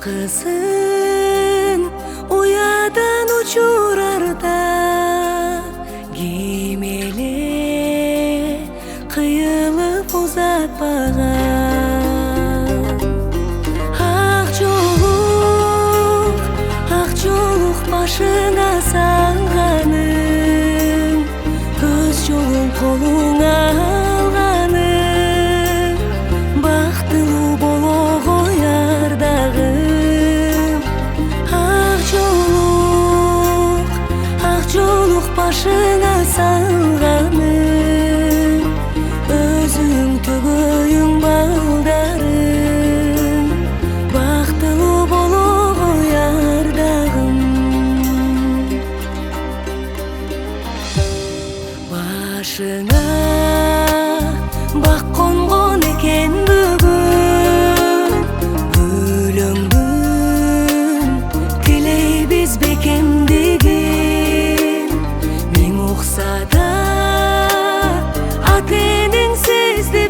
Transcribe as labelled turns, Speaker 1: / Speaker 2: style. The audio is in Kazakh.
Speaker 1: Кызын уядан учурарда кимеле кыйылып узатпаган ак жолук башына салганың өз жолун колуңа алганың бактылуу болого ардагым ак жолук башына салганың өзүң төгөйүң балдарың бактылуу болого ардагым башыңа бак конгон экен бүгүн өлөңдүн тилейбиз бекемдигин миң укса да ата энең сезди